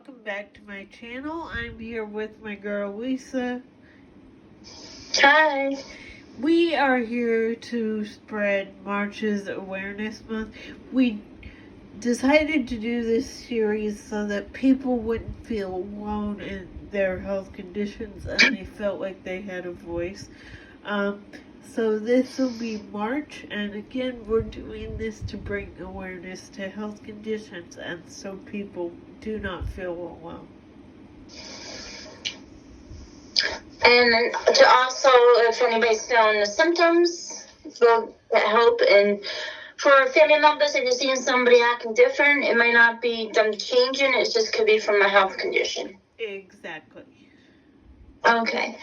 welcome back to my channel. I'm here with my girl Lisa. Hi. We are here to spread March's Awareness Month. We decided to do this series so that people wouldn't feel alone in their health conditions and they felt like they had a voice. So this will be March, and again, we're doing this to bring awareness to health conditions and so people do not feel alone. And to also, if anybody's feeling the symptoms, go get help. And for family members, if you're seeing somebody acting different, it might not be them changing, it just could be from a health condition. Exactly. Okay.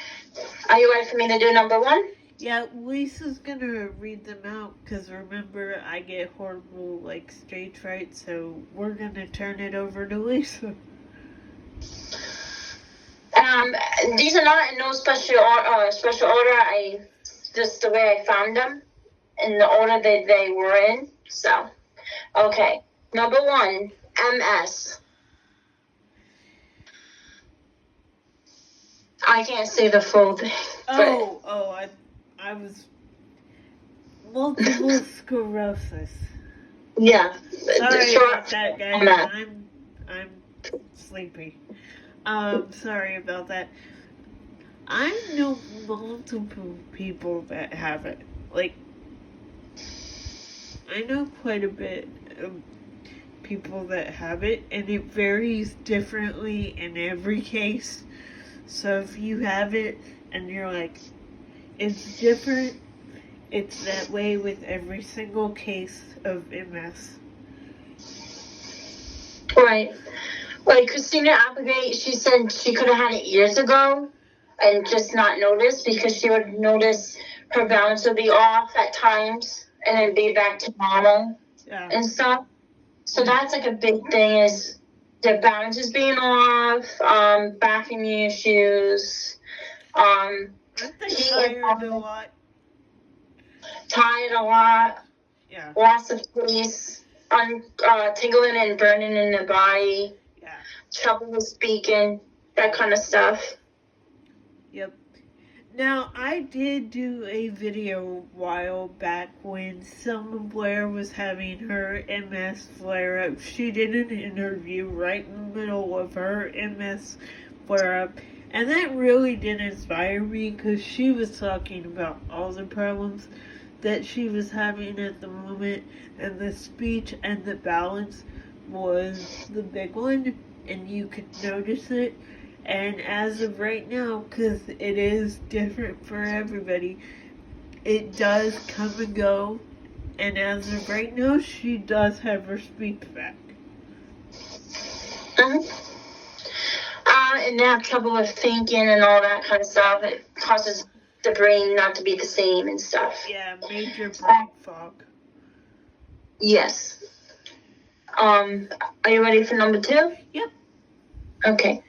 Are you ready for me to do number 1? Yeah, Lisa's gonna read them out, because remember, I get horrible, stage fright, so we're gonna turn it over to Lisa. These are not in no special order. Just the way I found them, in the order that they were in. So, okay. Number 1, MS. I can't say the full thing. I was multiple sclerosis. Yeah. Sorry about that, guys. I'm sleepy. Sorry about that. I know multiple people that have it. I know quite a bit of people that have it, and it varies differently in every case. So if you have it and you're like, it's different, it's that way with every single case of MS. Right. Like Christina Applegate, she said she could have had it years ago and just not noticed, because she would notice her balance would be off at times and then be back to normal and stuff. So that's a big thing, is the balance is being off, back issues, tired a lot. Tired a lot. Yeah. Loss of taste, tingling and burning in the body. Yeah. Trouble with speaking, that kind of stuff. Yep. Now, I did do a video a while back when Selma Blair was having her MS flare-up. She did an interview right in the middle of her MS flare-up, and that really did inspire me, because she was talking about all the problems that she was having at the moment, and the speech and the balance was the big one, and you could notice it. And as of right now, because it is different for everybody, it does come and go, and as of right now, she does have her speech back. And they have trouble with thinking and all that kind of stuff. It causes the brain not to be the same and stuff. Yeah, major brain fog. Yes. Are you ready for number 2? Yep. Okay.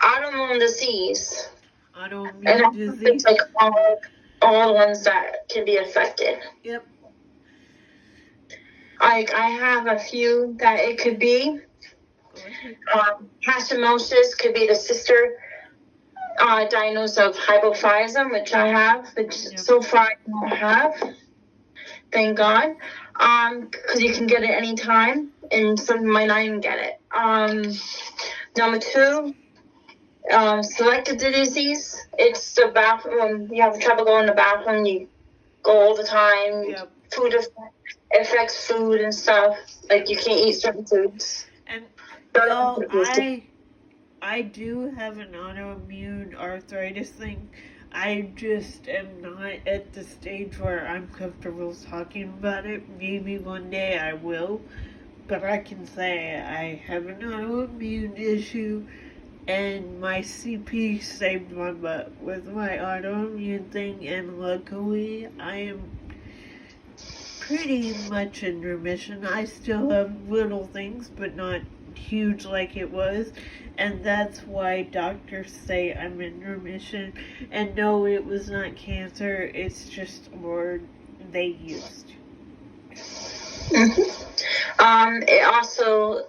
Autoimmune disease. Autoimmune disease. It's like all the ones that can be affected. Yep. I have a few that it could be. Hashimoto's could be the sister diagnosis of hypothyroidism, which I have, which so far I don't have. Thank God. Because you can get it anytime, and some might not even get it. Number 2, selective disease. It's the bathroom. You have trouble going to the bathroom. You go all the time. Yep. Food affects food and stuff. Like you can't eat certain foods. And I do have an autoimmune arthritis thing. I just am not at the stage where I'm comfortable talking about it. Maybe one day I will. But I can say I have an autoimmune issue, and my CP saved my butt with my autoimmune thing, and luckily I am pretty much in remission. I still have little things, but not huge like it was, and that's why doctors say I'm in remission. And no, it was not cancer, it's just a word they used.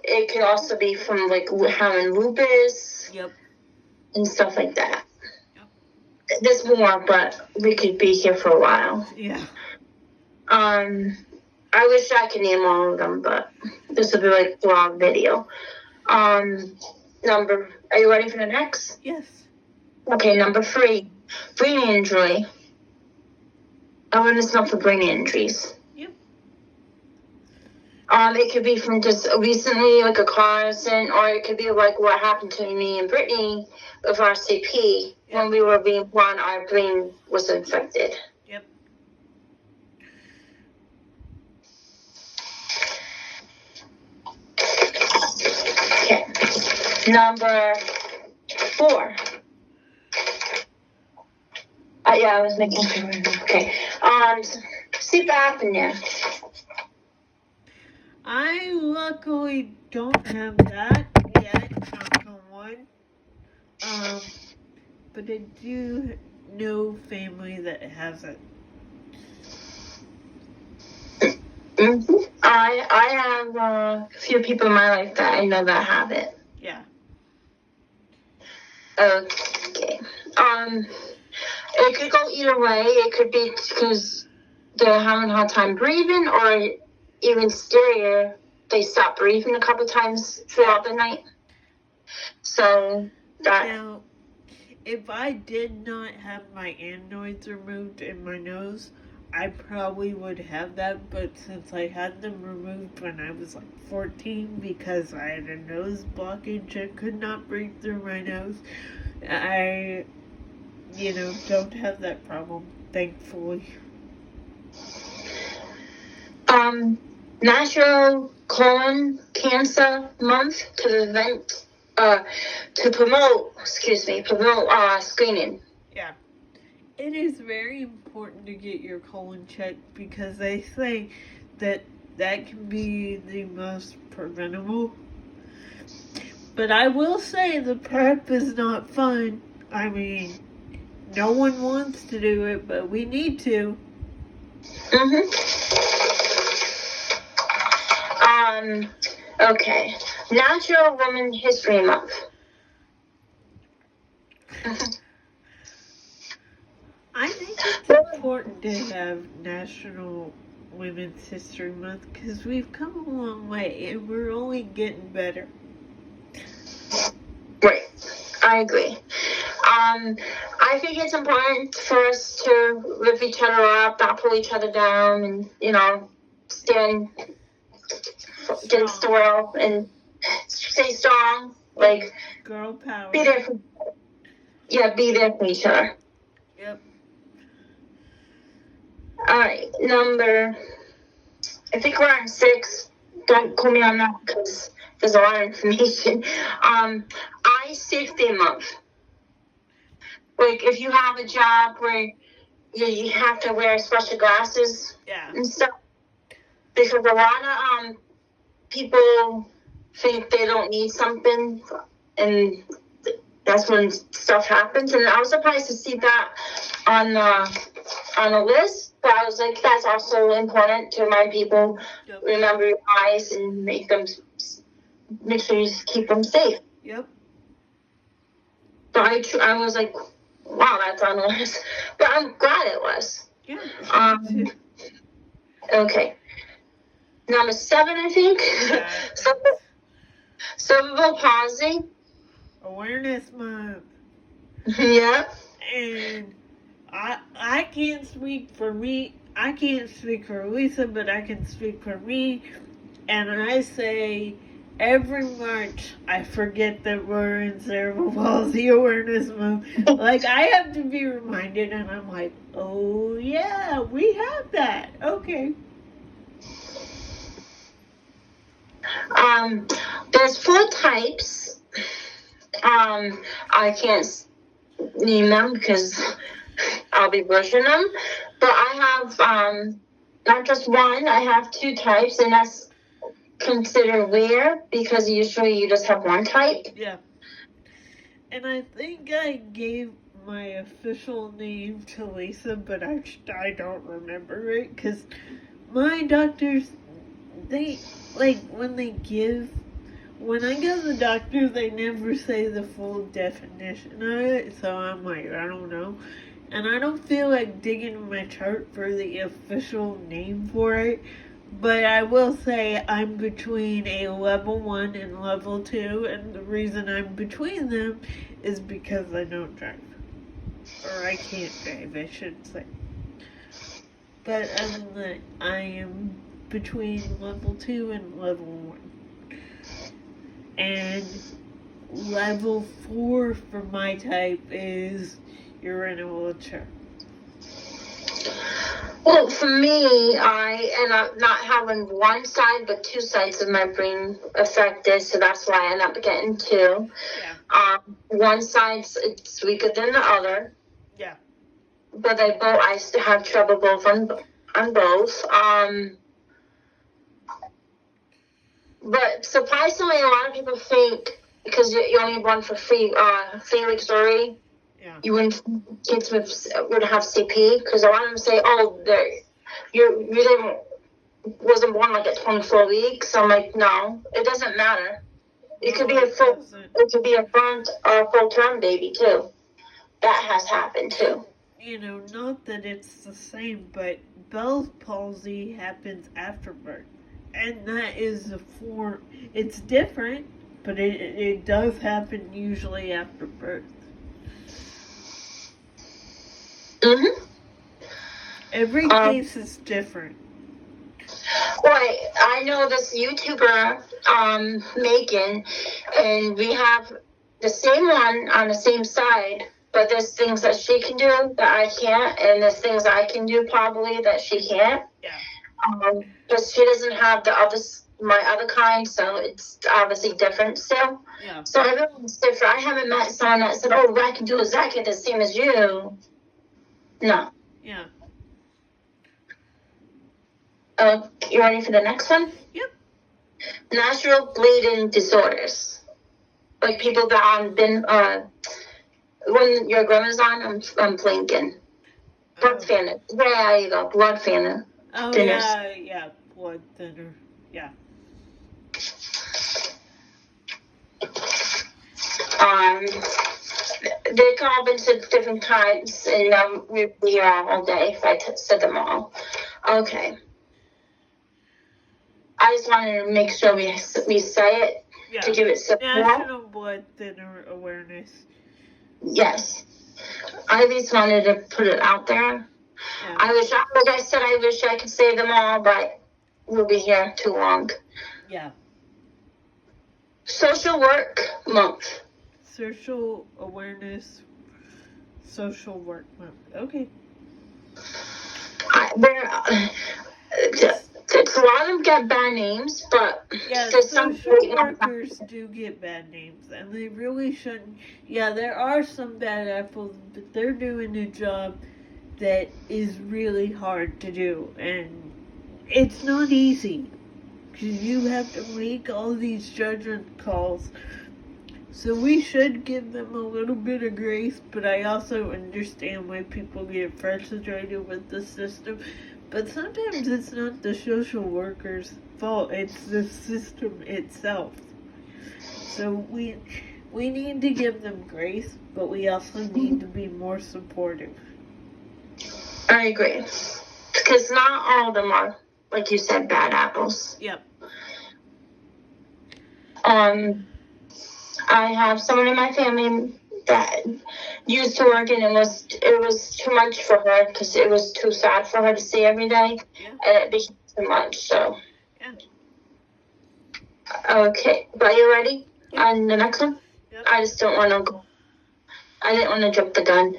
It could also be from like having lupus. Yep. And stuff like that. Yep. There's more, but we could be here for a while. Yeah. I wish I could name all of them, but this will be like a long video. Are you ready for the next? Yes. Okay, number 3, brain injury. Awareness for brain injuries. Yep. It could be from just recently, like a car accident, or it could be like what happened to me and Brittany with RCP. Yep. When we were being born, our brain was infected. Yep. Okay. Number 4. Yeah, I was making sure. Okay. Sleep apnea. I luckily don't have that yet, knock on wood. But I do know family that has it. Mm-hmm. I have a few people in my life that I know that have it. Yeah. Okay. It could go either way. It could be because they're having a hard time breathing, or even scarier, they stop breathing a couple times throughout the night. So that. Now, if I did not have my adenoids removed in my nose, I probably would have that, but since I had them removed when I was like 14 because I had a nose blockage and could not breathe through my nose, I, don't have that problem, thankfully. National Colon Cancer Month to promote screening. Yeah. It is very important to get your colon checked because they say that can be the most preventable. But I will say the prep is not fun. I mean, no one wants to do it, but we need to. Okay. Natural Women History Month. I think it's important to have National Women's History Month because we've come a long way and we're only getting better. Right. I agree. I think it's important for us to lift each other up, not pull each other down, and, stand against the world and stay strong. Like, girl power. Be there for each other. Yep. Alright, I think we're on 6. Don't quote me on that because there's a lot of information. Eye Safety Month. Like, if you have a job where you have to wear special glasses and stuff, because a lot of people think they don't need something, and that's when stuff happens. And I was surprised to see that on a list, but I was like, that's also important to remind people. Yep. Remember your eyes and make sure you keep them safe. Yep. But I was like, wow, that's on the list. But I'm glad it was. Yeah. Okay. Number 7, I think. Yeah. Cerebral palsy. Awareness Month. Yeah. And I can't speak for me. I can't speak for Lisa, but I can speak for me. And I say every March I forget that we're in Cerebral Palsy Awareness Month. Like, I have to be reminded, and I'm like, oh yeah, we have that. Okay. There's 4 types. I can't name them because I'll be butchering them. But I have not just one, I have 2 types, and that's considered rare because usually you just have one type. Yeah. And I think I gave my official name to Lisa, but I don't remember it because my doctors when I go to the doctor, they never say the full definition of it, so I'm like, I don't know. And I don't feel like digging in my chart for the official name for it, but I will say I'm between a level 1 and level 2, and the reason I'm between them is because I don't drive. Or I can't drive, I should say. But other than that, I am between level 2 and level 1. And level 4 for my type is you're in a wheelchair. Well, for me, I end up not having one side, but two sides of my brain affected, so that's why I end up getting two. Yeah. One side's it's weaker than the other. Yeah. But I still have trouble both on both. But surprisingly, a lot of people think because you only run for 3 weeks already, Yeah. you wouldn't kids would have CP because a lot of them say, oh, you really wasn't born like at 24 weeks. So I'm like, no, it doesn't matter. It could be a full term baby too. That has happened too. You know, not that it's the same, but Bell's palsy happens after birth. And that is a form, it's different, but it does happen usually after birth. Mm-hmm. Every case is different. Right. I know this YouTuber, Megan, and we have the same one on the same side, but there's things that she can do that I can't, and there's things I can do probably that she can't. Yeah. But she doesn't have my other kind, so it's obviously different still. Yeah. So everyone's different. I haven't met someone that said, oh, I can do exactly the same as you. No. Yeah. You ready for the next one? Yep. Natural bleeding disorders. Like people that been, when your grandma's on, I'm blinking. Blood thinner. There you go. Blood thinner. Oh, thinners. yeah, blood thinner. Yeah. They come up into different kinds, and we'd be here all day if I said them all. Okay. I just wanted to make sure we say it to give it support. National Blood Thinner Awareness. Yes. I just wanted to put it out there. Yeah. I wish I could say them all, but we'll be here too long. Yeah. Social Work Month. Social Awareness, Social Work Month. Okay. A lot of them get bad names, but social workers do get bad names, and they really shouldn't. Yeah, there are some bad apples, but they're doing a job that is really hard to do, and it's not easy, because you have to make all these judgment calls. So we should give them a little bit of grace, but I also understand why people get frustrated with the system. But sometimes it's not the social worker's fault, it's the system itself. So we need to give them grace, but we also need to be more supportive. I agree. Because not all of them are, like you said, bad apples. Yep. I have someone in my family that used to work, and it was too much for her because it was too sad for her to see every day, and it became too much. So, okay, but you ready on the next one? Yep. I just don't want to. I didn't want to jump the gun.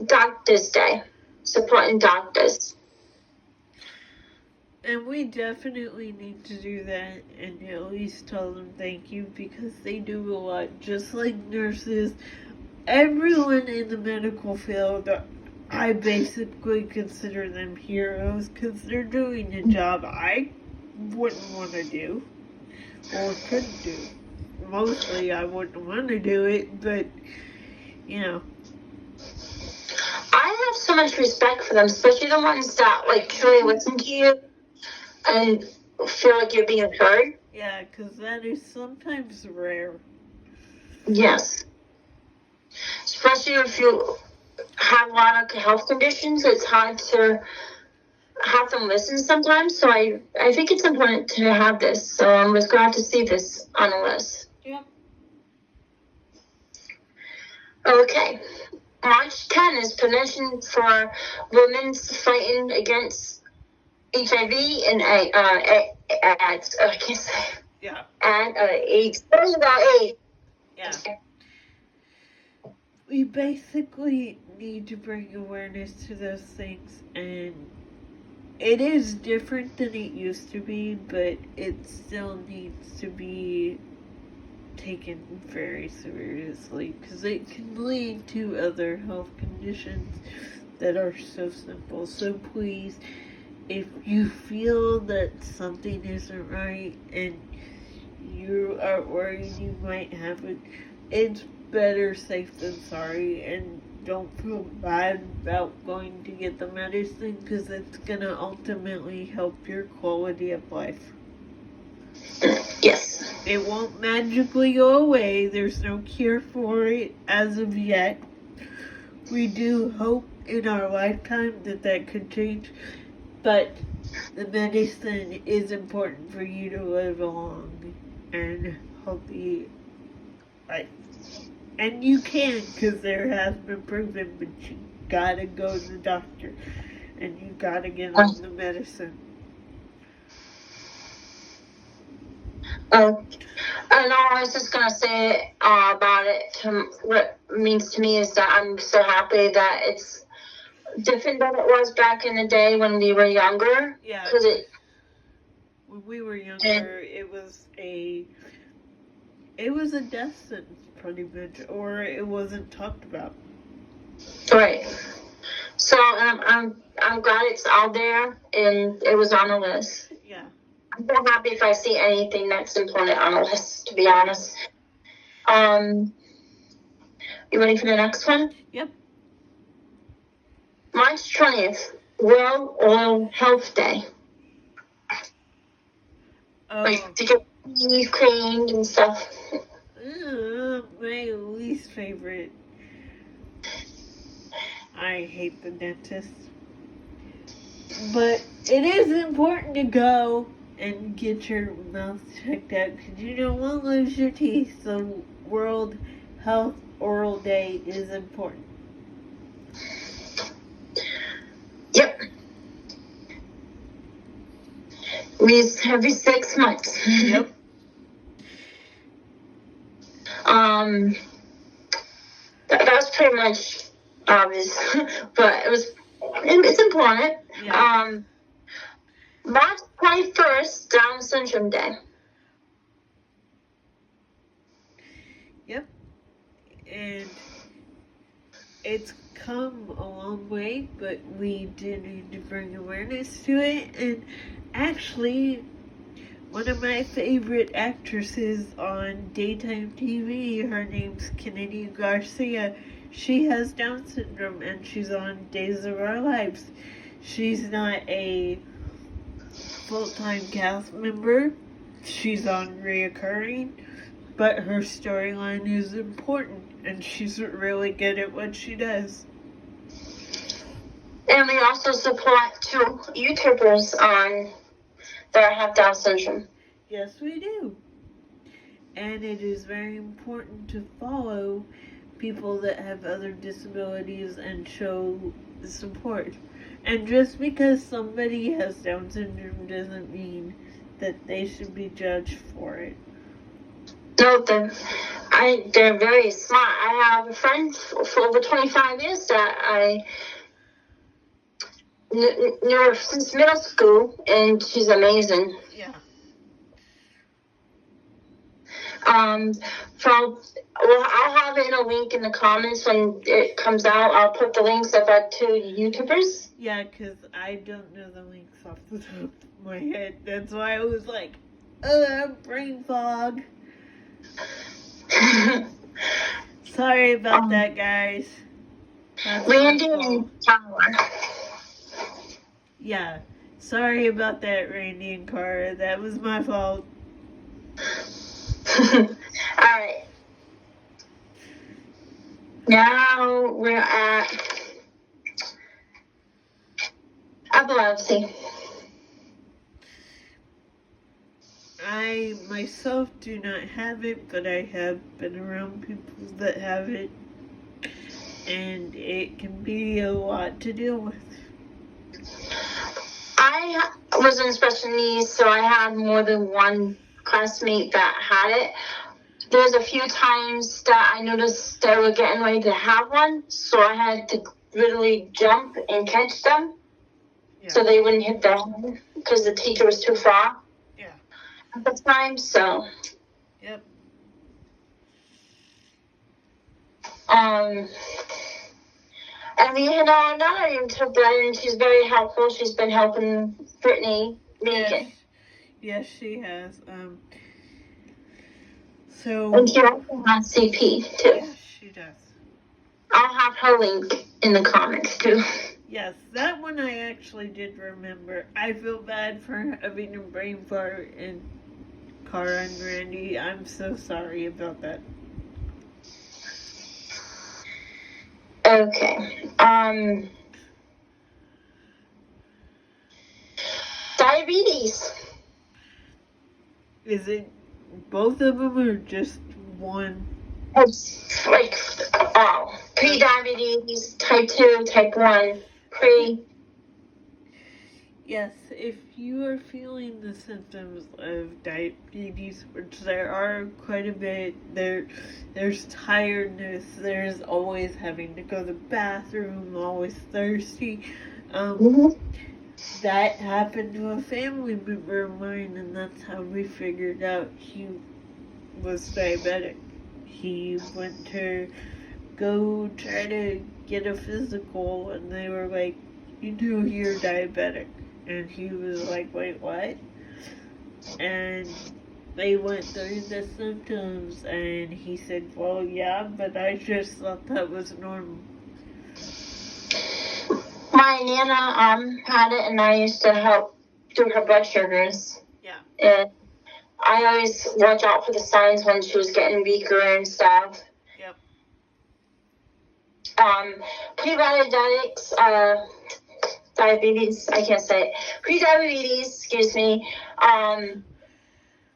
Doctors Day, supporting doctors. And we definitely need to do that and at least tell them thank you, because they do a lot, just like nurses. Everyone in the medical field, I basically consider them heroes, because they're doing a job I wouldn't want to do, or couldn't do. Mostly I wouldn't want to do it, but, you know. I have so much respect for them, especially the ones that, like, truly listen to you. And feel like you're being heard. Yeah, because that is sometimes rare. Yes. Especially if you have a lot of health conditions, it's hard to have them listen sometimes. So I think it's important to have this. So I was glad to see this on the list. Yep. Okay. March 10 is Prevention for Women's Fighting Against HIV and AIDS. I can't say. Yeah. And AIDS. What about AIDS? Yeah. We basically need to bring awareness to those things, and it is different than it used to be, but it still needs to be taken very seriously because it can lead to other health conditions that are so simple. So please, if you feel that something isn't right and you are worried you might have it, it's better safe than sorry, and don't feel bad about going to get the medicine because it's going to ultimately help your quality of life. Yes. It won't magically go away. There's no cure for it as of yet. We do hope in our lifetime that could change, but the medicine is important for you to live a long and healthy life. And you can, because there has been proven, but you gotta go to the doctor and you gotta get on the medicine. And all I was just gonna say about it, what it means to me is that I'm so happy that it's different than it was back in the day when we were younger. Yeah. Because when we were younger, it was a death sentence, pretty much, or it wasn't talked about. Right. So I'm glad it's out there and it was on the list. Yeah. I'm so happy if I see anything that's important on the list, to be honest. You ready for the next one? Yep. March 20th, World Oral Health Day. Oh. Like to get teeth cleaned and stuff. My least favorite. I hate the dentist. But it is important to go and get your mouth checked out because you don't want to lose your teeth. So World Health Oral Day is important. Yep. Every 6 months. Yep. That was pretty much obvious, but it's important. Yeah. March 21st, Down Syndrome Day. Yep. And it's come a long way, but we do need to bring awareness to it. And actually, one of my favorite actresses on daytime TV, her name's Kennedy Garcia. She has Down syndrome and she's on Days of Our Lives. She's not a full-time cast member. She's on reoccurring, but her storyline is important and she's really good at what she does. And we also support 2 YouTubers that have Down syndrome. Yes, we do. And it is very important to follow people that have other disabilities and show the support. And just because somebody has Down syndrome doesn't mean that they should be judged for it. No, they're very smart. I have a friend for over 25 years that I knew her since middle school, and she's amazing. Yeah. I'll have it in a link in the comments when it comes out. I'll put the links of our 2 YouTubers. Yeah, because I don't know the links off the top of my head. That's why I was like, brain fog. Sorry about that, guys. Randy and Tyler. Yeah, Sorry about that, Randy and Cara. That was my fault. Alright. Now we're at epilepsy. I myself do not have it, but I have been around people that have it, and it can be a lot to deal with. I was in special needs, so I had more than one classmate that had it. There's a few times that I noticed they were getting ready to have one, so I had to literally jump and catch them so they wouldn't hit the head because the teacher was too far at the time. So, Yep. And not even took that, and she's very helpful. She's been helping Brittany make it. Yes, she has. And she also has CP too. Yes, she does. I'll have her link in the comments too. Yes, that one I actually did remember. I feel bad for having a brain fart, and Cara and Randy, I'm so sorry about that. Okay. Diabetes. Is it both of them or just one? It's like pre-diabetes, type 2, type 1, pre. Yes, if you are feeling the symptoms of diabetes, which there are quite a bit, there's tiredness, there's always having to go to the bathroom, always thirsty. That happened to a family member of mine, and that's how we figured out he was diabetic. He went to go try to get a physical, and they were like, "You know you're diabetic." And he was like, "Wait, what?" And they went through the symptoms, and he said, "Well, yeah, but I just thought that was normal." My Nana had it, and I used to help do her blood sugars. Yeah. And I always watch out for the signs when she was getting weaker and stuff. Yep. Pre-diabetics, diabetes, I can't say it. Pre-diabetes, excuse me,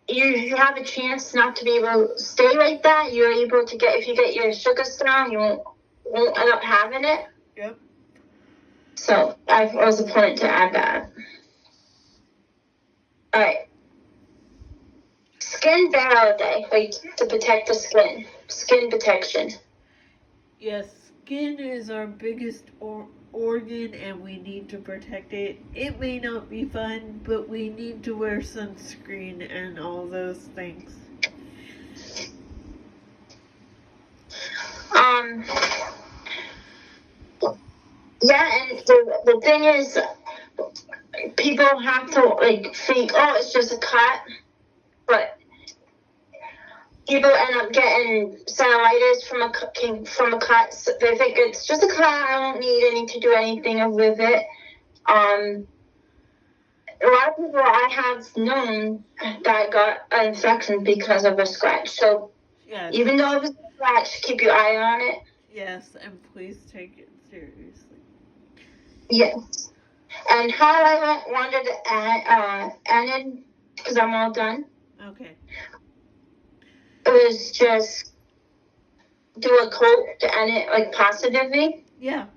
you have a chance not to be able to stay like that. You're able to if you get your sugars down, you won't end up having it. Yep. So I was appointed to add that. All right. Skin barrier day, like to protect the skin. Skin protection. Yes, skin is our biggest organ, and we need to protect it. It may not be fun, but we need to wear sunscreen and all those things. Yeah, and the thing is, people have to think, oh, it's just a cut, but people end up getting cellulitis from a cut. So they think it's just a cut. I don't need to do anything with it. A lot of people I have known that got an infection because of a scratch. So yes. Even though it was a scratch, keep your eye on it. Yes, and please take it seriously. Yes. And how I wanted to end it, because I'm all done. Okay. It was just do a quote to end it positively. Yeah.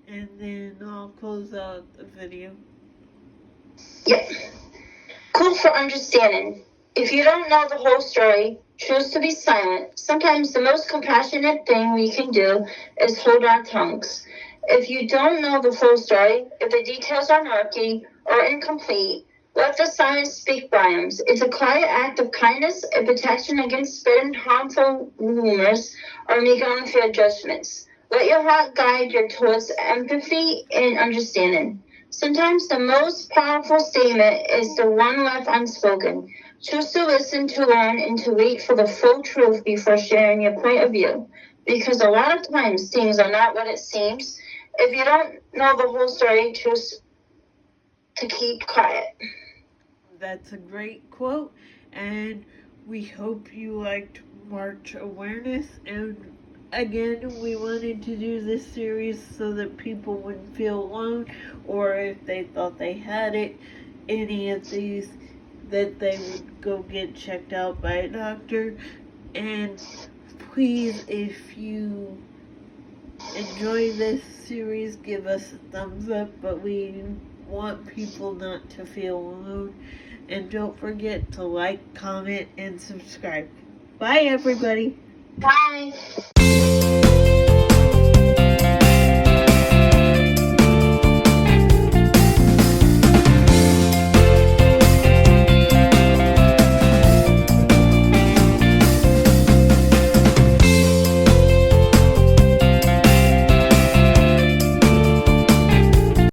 And then I'll close out the video. Yep. Quote for understanding. If you don't know the whole story, choose to be silent. Sometimes the most compassionate thing we can do is hold our tongues. If you don't know the full story, if the details are murky or incomplete, let the silence speak volumes. It's a quiet act of kindness and protection against spreading harmful rumors or making unfair judgments. Let your heart guide you towards empathy and understanding. Sometimes the most powerful statement is the one left unspoken. Choose to listen, to learn, and to wait for the full truth before sharing your point of view. Because a lot of times things are not what it seems. If you don't know the whole story, choose to keep quiet. That's a great quote, and we hope you liked March Awareness. And again, we wanted to do this series so that people wouldn't feel alone, or if they thought they had it, any of these, that they would go get checked out by a doctor. And please, if you enjoy this series, give us a thumbs up, but we want people not to feel alone. And don't forget to like, comment, and subscribe. Bye, everybody. Bye.